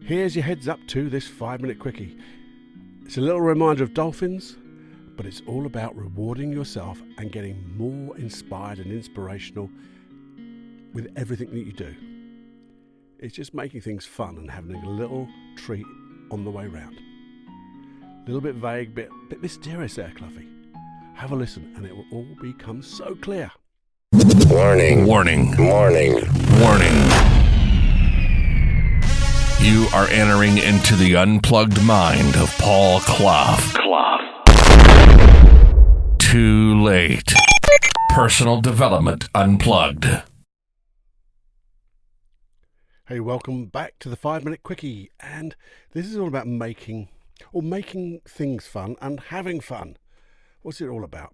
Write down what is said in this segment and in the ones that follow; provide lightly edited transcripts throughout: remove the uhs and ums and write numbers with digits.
Here's your heads up to this 5-minute quickie. It's a little reminder of dolphins, but it's all about rewarding yourself and getting more inspired and inspirational with everything that you do. It's just making things fun and having a little treat on the way round. A little bit vague, bit mysterious there, Cloughie. Have a listen and it will all become so clear. Warning. Warning. Warning. Warning. You are entering into the unplugged mind of Paul Cloughie. Too late. Personal Development Unplugged. Hey, welcome back to the 5-minute quickie. And this is all about making things fun and having fun. What's it all about?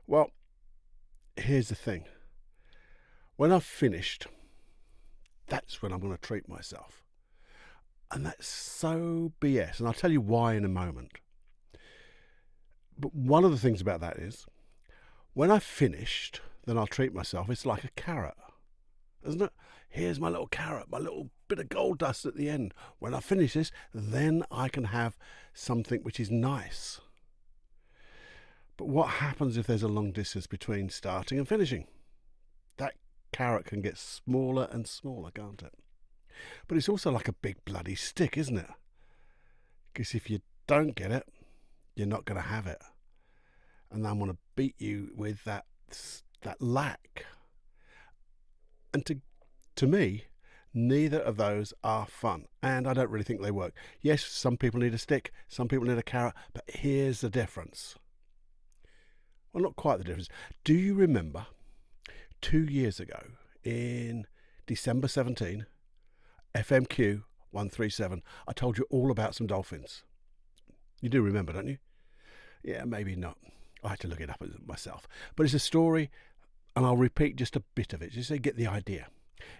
Well, here's the thing. When I've finished, that's when I'm going to treat myself. And that's so BS. And I'll tell you why in a moment. But one of the things about that is, when I've finished, then I'll treat myself. It's like a carrot, isn't it? Here's my little carrot, my little bit of gold dust at the end. When I finish this, then I can have something which is nice. But what happens if there's a long distance between starting and finishing? That carrot can get smaller and smaller, can't it? But it's also like a big bloody stick, isn't it? Because if you don't get it, you're not going to have it. And I'm going to beat you with that lack. And to me, neither of those are fun. And I don't really think they work. Yes, some people need a stick, some people need a carrot, but here's the difference. Well, not quite the difference. Do you remember 2 years ago in December 17, FMQ 137, I told you all about some dolphins? You do remember, don't you? Yeah, maybe not. I had to look it up myself. But it's a story, and I'll repeat just a bit of it, just so you get the idea.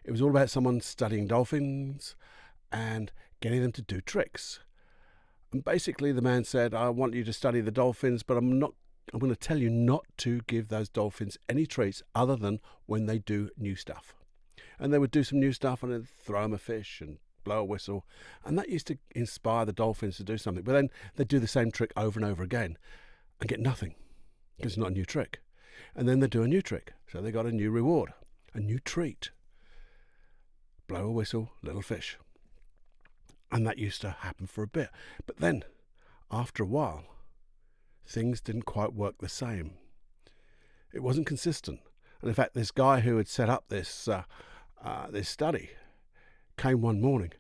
It was all about someone studying dolphins and getting them to do tricks. And basically the man said, I want you to study the dolphins, but I'm going to tell you not to give those dolphins any treats other than when they do new stuff. And they would do some new stuff and then throw them a fish and blow a whistle. And that used to inspire the dolphins to do something. But then they'd do the same trick over and over again and get nothing because it's not a new trick. And then they'd do a new trick. So they got a new reward, a new treat. Blow a whistle, little fish. And that used to happen for a bit. But then, after a while, things didn't quite work the same. It wasn't consistent. And in fact, this guy who had set up this study came one morning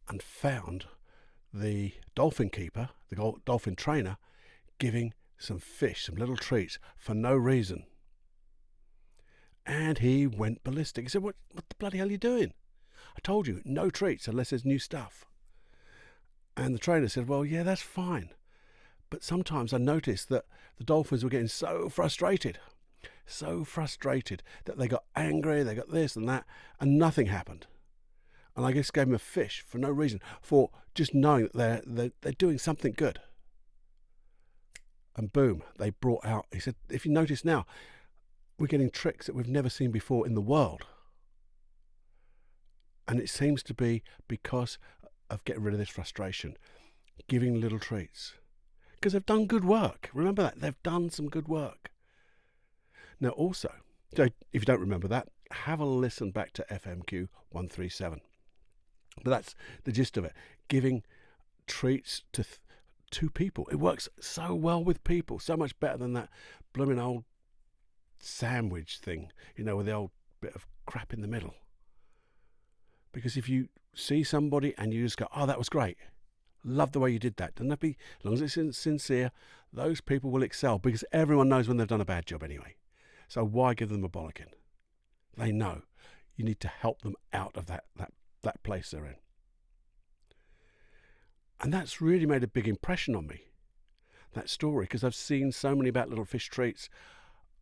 and found the dolphin keeper, the dolphin trainer, giving some fish, some little treats for no reason. And he went ballistic. He said, what the bloody hell are you doing? I told you, no treats unless there's new stuff. And the trainer said, well, yeah, that's fine. But sometimes I noticed that the dolphins were getting so frustrated that they got angry, they got this and that, and nothing happened. And I just gave them a fish for no reason, for just knowing that they're doing something good. And boom, they brought out, he said, if you notice now, we're getting tricks that we've never seen before in the world. And it seems to be because of getting rid of this frustration, giving little treats. Because they've done good work. Remember that. They've done some good work. Now also, so if you don't remember that, have a listen back to FMQ 137. But that's the gist of it. Giving treats to people. It works so well with people. So much better than that blooming old sandwich thing, with the old bit of crap in the middle. Because if you see somebody and you just go, oh, that was great. Love the way you did that. Doesn't that be, as long as it's sincere, those people will excel because everyone knows when they've done a bad job anyway. So why give them a bollocking? They know. You need to help them out of that place they're in. And that's really made a big impression on me, that story, because I've seen so many about little fish treats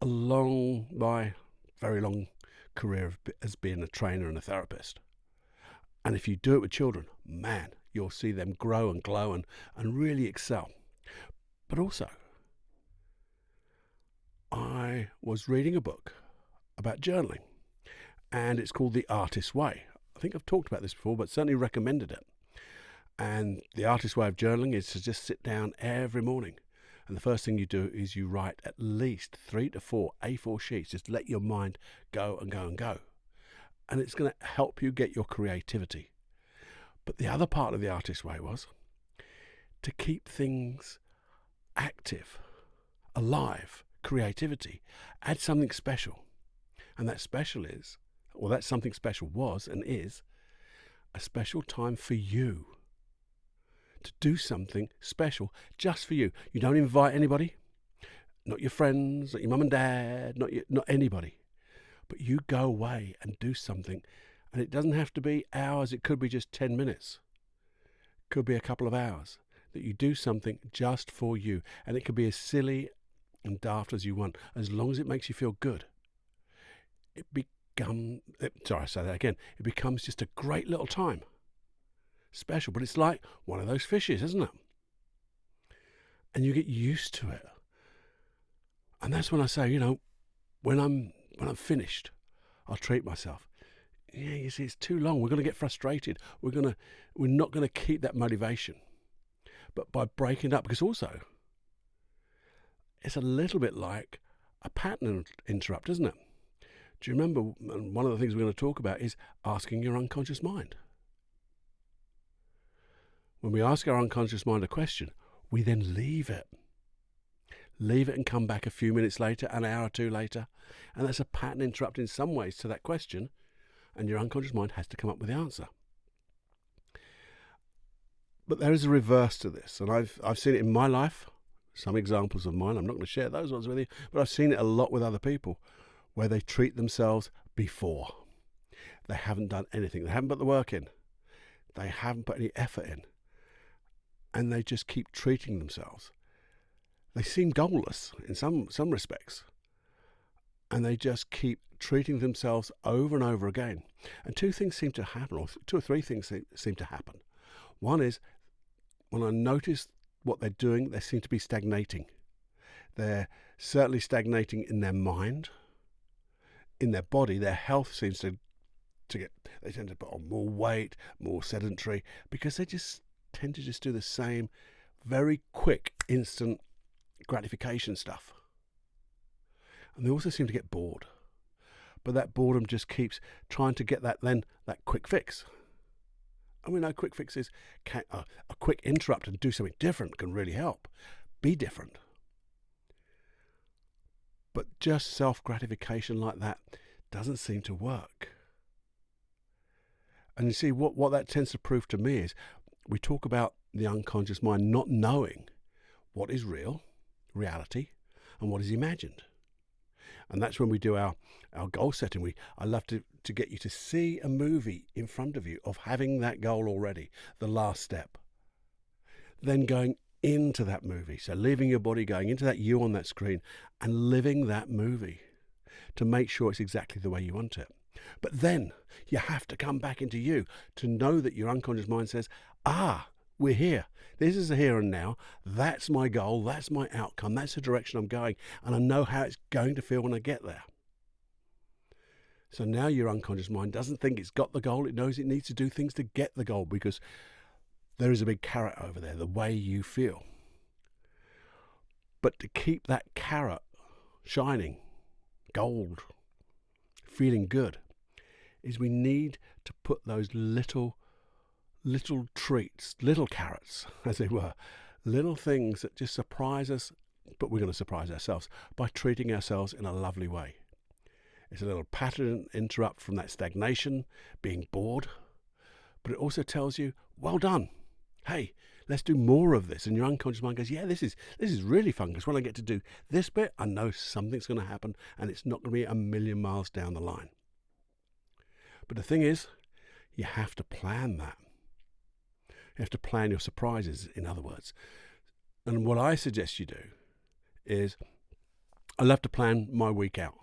along my very long career as being a trainer and a therapist. And if you do it with children, man, you'll see them grow and glow and really excel. But also, I was reading a book about journaling, and it's called The Artist's Way. I think I've talked about this before, but certainly recommended it. And the artist's way of journaling is to just sit down every morning. And the first thing you do is you write at least 3 to 4 A4 sheets. Just let your mind go and go and go. And it's going to help you get your creativity. But the other part of the artist's way was to keep things active, alive, creativity. Add something special. And that special is, or that something special was and is, a special time for you. To do something special just for you. You don't invite anybody, not your friends, not your mum and dad, not anybody. But you go away and do something. And it doesn't have to be hours, it could be just 10 minutes. It could be a couple of hours. That you do something just for you. And it could be as silly and daft as you want, as long as it makes you feel good. It becomes just a great little time. Special, but it's like one of those fishes, isn't it? And you get used to it. And that's when I say, when I'm finished, I'll treat myself. Yeah, you see, it's too long. We're going to get frustrated. We're not going to keep that motivation. But by breaking it up, because also it's a little bit like a pattern interrupt, isn't it? Do you remember, one of the things we're going to talk about is asking your unconscious mind. When we ask our unconscious mind a question, we then leave it. Leave it and come back a few minutes later, an hour or two later, and that's a pattern interrupt in some ways to that question, and your unconscious mind has to come up with the answer. But there is a reverse to this, and I've seen it in my life. Some examples of mine, I'm not going to share those ones with you, but I've seen it a lot with other people, where they treat themselves before. They haven't done anything. They haven't put the work in. They haven't put any effort in. And they just keep treating themselves. They seem goalless in some respects. And they just keep treating themselves over and over again. And two things seem to happen, or two or three things seem to happen. One is, when I notice what they're doing, they seem to be stagnating. They're certainly stagnating in their mind. In their body, their health seems to get, they tend to put on more weight, more sedentary, because they just tend to just do the same very quick, instant gratification stuff. And they also seem to get bored. But that boredom just keeps trying to get that quick fix. And we know quick fixes, a quick interrupt and do something different can really help. Be different. But just self-gratification like that doesn't seem to work. And you see, what that tends to prove to me is, we talk about the unconscious mind not knowing what is real, reality, and what is imagined. And that's when we do our goal setting. I love to get you to see a movie in front of you of having that goal already, the last step. Then going into that movie. So leaving your body, going into that you on that screen and living that movie to make sure it's exactly the way you want it. But then you have to come back into you to know that your unconscious mind says, we're here. This is a here and now. That's my goal. That's my outcome. That's the direction I'm going. And I know how it's going to feel when I get there. So now your unconscious mind doesn't think it's got the goal. It knows it needs to do things to get the goal, because there is a big carrot over there, the way you feel. But to keep that carrot shining, gold, feeling good, is we need to put those little treats, little carrots, as they were, little things that just surprise us, but we're going to surprise ourselves by treating ourselves in a lovely way. It's a little pattern interrupt from that stagnation, being bored, but it also tells you, well done. Hey, let's do more of this. And your unconscious mind goes, yeah, this is really fun, because when I get to do this bit, I know something's going to happen, and it's not going to be a million miles down the line. But the thing is, you have to plan that. You have to plan your surprises, in other words. And what I suggest you do is, I love to plan my week out.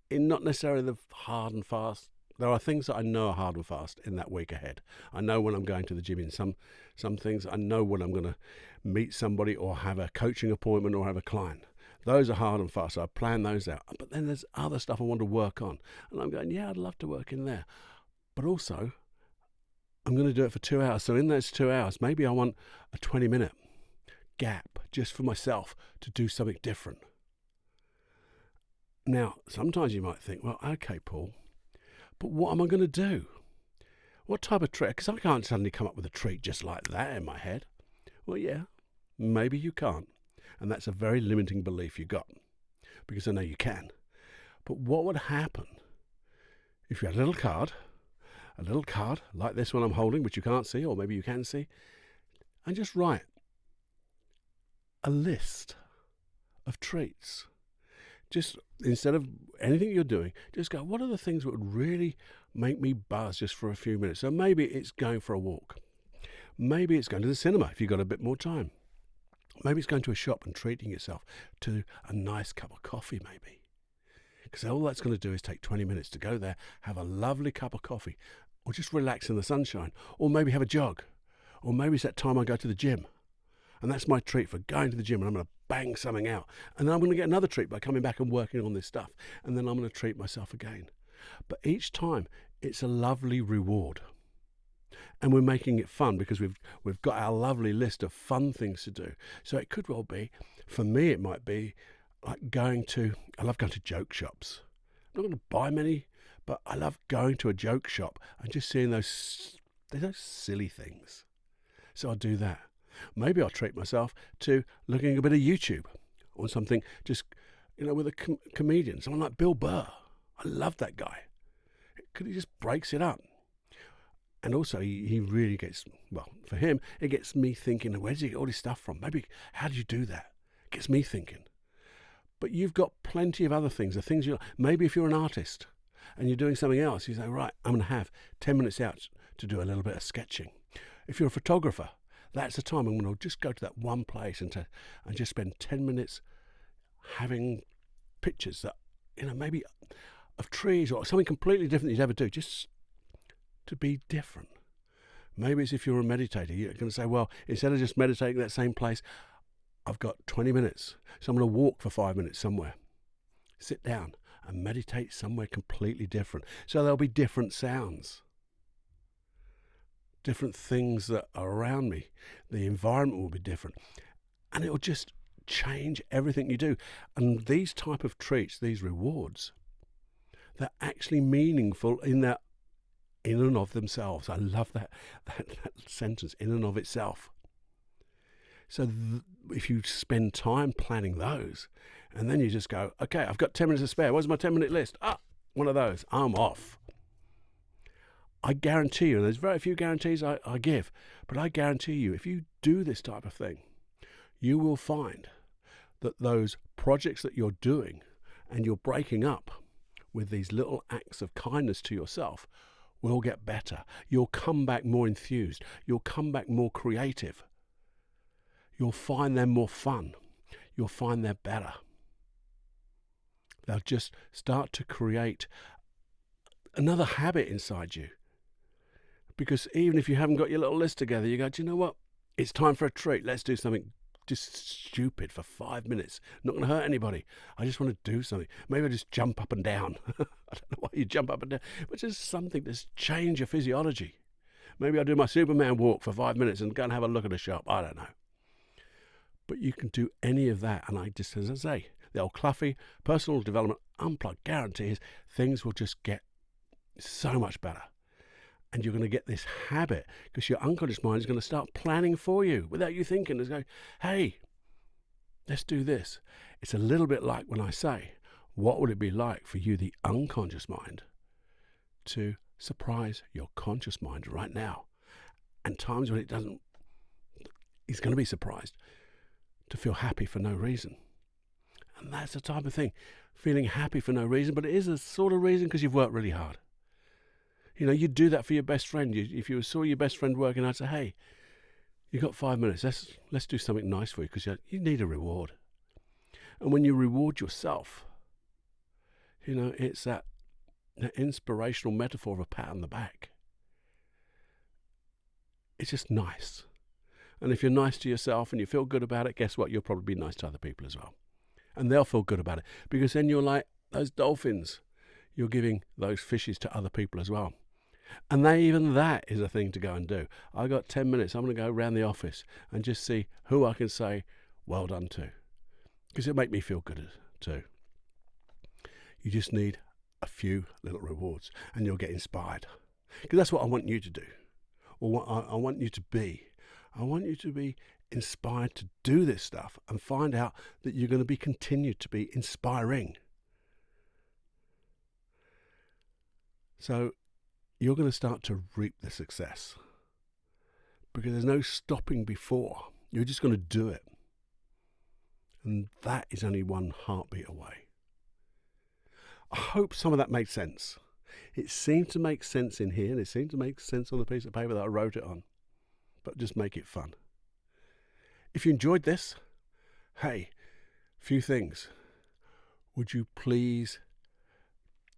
In not necessarily the hard and fast. There are things that I know are hard and fast in that week ahead. I know when I'm going to the gym. In some things, I know when I'm going to meet somebody or have a coaching appointment or have a client. Those are hard and fast, so I plan those out. But then there's other stuff I want to work on. And I'm going, yeah, I'd love to work in there. But also, I'm going to do it for 2 hours. So in those 2 hours, maybe I want a 20-minute gap just for myself to do something different. Now, sometimes you might think, well, okay, Paul, but what am I going to do? What type of treat? Because I can't suddenly come up with a treat just like that in my head. Well, yeah, maybe you can't. And that's a very limiting belief you got, because I know you can. But what would happen if you had a little card like this one I'm holding, which you can't see, or maybe you can see, and just write a list of treats? Just instead of anything you're doing, just go, what are the things that would really make me buzz just for a few minutes? So maybe it's going for a walk. Maybe it's going to the cinema if you've got a bit more time. Maybe it's going to a shop and treating yourself to a nice cup of coffee, maybe. Because all that's going to do is take 20 minutes to go there, have a lovely cup of coffee, or just relax in the sunshine, or maybe have a jog, or maybe it's that time I go to the gym. And that's my treat for going to the gym, and I'm going to bang something out. And then I'm going to get another treat by coming back and working on this stuff. And then I'm going to treat myself again. But each time, it's a lovely reward. And we're making it fun because we've got our lovely list of fun things to do. So it could well be, for me it might be like I love going to joke shops. I'm not going to buy many, but I love going to a joke shop and just seeing those silly things. So I'll do that. Maybe I'll treat myself to looking at a bit of YouTube or something, just, with a comedian, someone like Bill Burr. I love that guy. Because he just breaks it up. And also, he really gets, for him, it gets me thinking, where does he get all this stuff from? Maybe, how do you do that? It gets me thinking. But you've got plenty of other things, the things maybe if you're an artist and you're doing something else, you say, right, I'm going to have 10 minutes out to do a little bit of sketching. If you're a photographer, that's the time I'm going to just go to that one place and just spend 10 minutes having pictures that, maybe of trees or something completely different you'd ever do, just to be different. Maybe it's if you're a meditator, you're going to say, well, instead of just meditating in that same place, I've got 20 minutes. So I'm going to walk for 5 minutes somewhere, sit down and meditate somewhere completely different. So there'll be different sounds, different things that are around me. The environment will be different. And it'll just change everything you do. And these type of treats, these rewards, they're actually meaningful in and of themselves. I love that sentence, in and of itself. So if you spend time planning those, and then you just go, okay, I've got 10 minutes to spare. What's my 10-minute list? One of those. I'm off. I guarantee you, and there's very few guarantees I give, but I guarantee you, if you do this type of thing, you will find that those projects that you're doing and you're breaking up with these little acts of kindness to yourself will get better. You'll come back more enthused. You'll come back more creative. You'll find them more fun. You'll find they're better. They'll just start to create another habit inside you. Because even if you haven't got your little list together, you go, do you know what? It's time for a treat. Let's do something just stupid for 5 minutes. Not going to hurt anybody. I just want to do something. Maybe I just jump up and down. I don't know why you jump up and down, but just something to change your physiology. Maybe I'll do my Superman walk for 5 minutes and go and have a look at a shop. I don't know. But you can do any of that. And as I say, the old Cloughie Personal Development Unplugged guarantees things will just get so much better. And you're going to get this habit because your unconscious mind is going to start planning for you without you thinking. It's going, hey, let's do this. It's a little bit like when I say, what would it be like for you, the unconscious mind, to surprise your conscious mind right now? And times when it doesn't, he's going to be surprised, to feel happy for no reason. And that's the type of thing, feeling happy for no reason, but it is a sort of reason because you've worked really hard. You'd do that for your best friend. If you saw your best friend working, I'd say, hey, you got 5 minutes. Let's do something nice for you because you need a reward. And when you reward yourself, it's that inspirational metaphor of a pat on the back. It's just nice. And if you're nice to yourself and you feel good about it, guess what? You'll probably be nice to other people as well. And they'll feel good about it because then you're like those dolphins. You're giving those fishes to other people as well. And even that is a thing to go and do. I got 10 minutes. I'm going to go around the office and just see who I can say well done to, because it'll make me feel good too. You just need a few little rewards and you'll get inspired, because that's what I want you to do, or what I want you to be. I want you to be inspired to do this stuff and find out that you're going to be continued to be inspiring. So you're going to start to reap the success, because there's no stopping before. You're just going to do it. And that is only one heartbeat away. I hope some of that made sense. It seemed to make sense in here, and it seemed to make sense on the piece of paper that I wrote it on. But just make it fun. If you enjoyed this, hey, few things. Would you please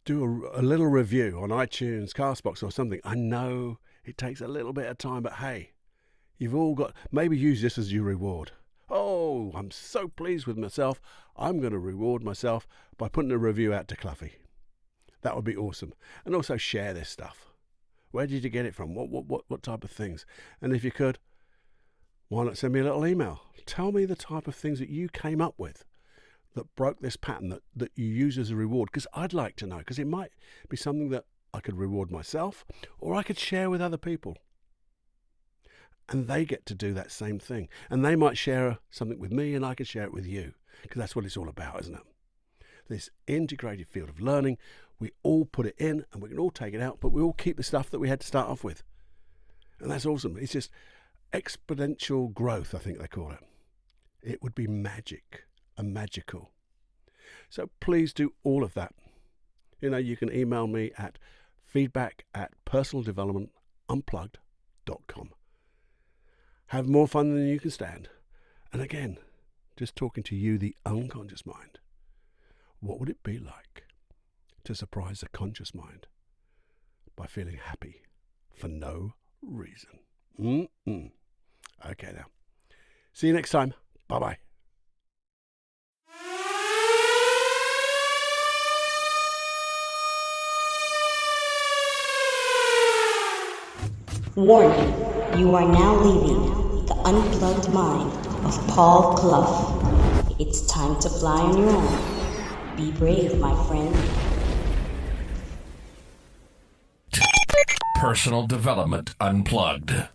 do a little review on iTunes, Castbox or something? I know it takes a little bit of time, but hey, you've all got, maybe use this as your reward. Oh, I'm so pleased with myself. I'm going to reward myself by putting a review out to Cloughie. That would be awesome. And also share this stuff. Where did you get it from? What type of things? And if you could, why not send me a little email? Tell me the type of things that you came up with that broke this pattern that you use as a reward, because I'd like to know, because it might be something that I could reward myself, or I could share with other people. And they get to do that same thing. And they might share something with me and I can share it with you, because that's what it's all about, isn't it? This integrated field of learning, we all put it in and we can all take it out, but we all keep the stuff that we had to start off with. And that's awesome. It's just exponential growth, I think they call it. It would be magic and magical. So please do all of that. You can email me at feedback@personaldevelopmentunplugged.com. Have more fun than you can stand. And again, just talking to you, the unconscious mind. What would it be like to surprise the conscious mind by feeling happy for no reason? Okay now. See you next time. Bye-bye. Warning, you are now leaving the unplugged mind of Paul Clough. It's time to fly on your own. Be brave, my friend. Personal Development Unplugged.